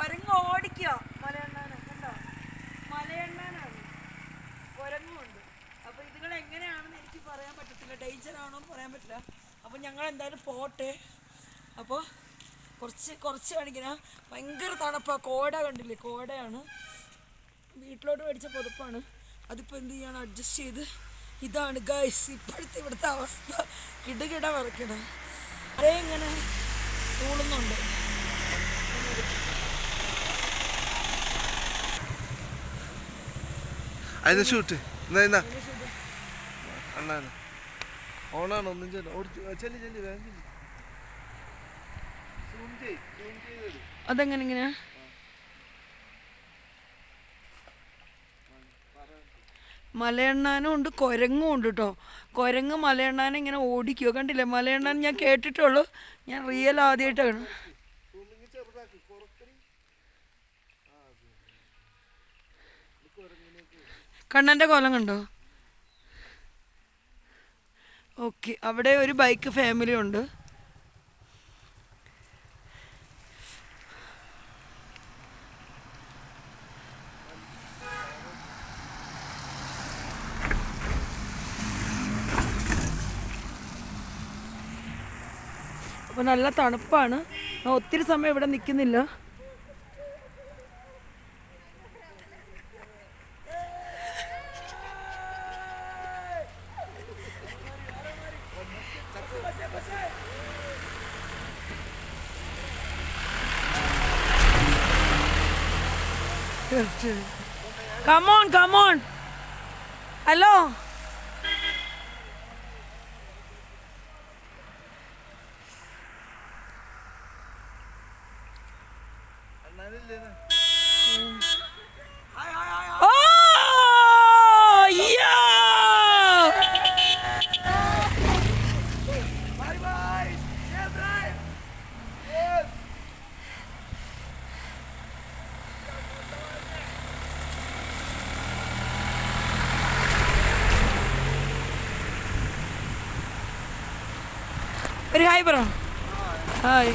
കുരങ്ങ് ഓടിക്കുക മലയണ്ണാനെ. കണ്ടോ, മലയണ്ണാനാണ്. കുരങ്ങുണ്ട്. അപ്പോൾ ഇതുങ്ങൾ എങ്ങനെയാണെന്ന് എനിക്ക് പറയാൻ പറ്റത്തില്ല, ഡേഞ്ചർ ആണോ എന്ന് പറയാൻ പറ്റില്ല. അപ്പോൾ ഞങ്ങൾ എന്തായാലും പോട്ടെ. അപ്പോൾ കുറച്ച് കാണിക്കണം. ഭയങ്കര തണുപ്പാണ്. കോട കണ്ടില്ലേ, കോടയാണ്. വീട്ടിലോട്ട് മേടിച്ച പുതപ്പാണ്. അതിപ്പോൾ എന്ത് ചെയ്യണം, അഡ്ജസ്റ്റ് ചെയ്ത്. ഇതാണ് ഗൈസ് ഇപ്പോഴത്തെ ഇവിടുത്തെ അവസ്ഥ. കിടുകിട വറക്കണം. അതേ ഇങ്ങനെ തൂളുന്നുണ്ട്. അതിന് ഷൂട്ട് ഓണാണ്. ഒന്നും ചെല്ലി അതെങ്ങനെ ഇങ്ങനെ മലയണ്ണാനും ഉണ്ട്, കുരങ്ങും ഉണ്ട് കേട്ടോ. കുരങ്ങ് മലയണ്ണാനെ ഇങ്ങനെ ഓടിക്കുമോ, കണ്ടില്ലേ? മലയണ്ണാൻ ഞാൻ കേട്ടിട്ടുള്ളൂ, ഞാൻ റിയൽ ആദ്യമായിട്ടാണ്. കണ്ണൻ്റെ കോലം കണ്ടോ? ഓക്കെ, അവിടെ ഒരു ബൈക്ക് ഫാമിലി ഉണ്ട്. അപ്പോൾ നല്ല തണുപ്പാണ്. ഒത്തിരി സമയം ഇവിടെ നിൽക്കുന്നില്ല. Come on, come on. Hello. Oh, yeah. Bye bye. Safe drive. Yes. ഒരു ഹായ് പറ. ഹായ്.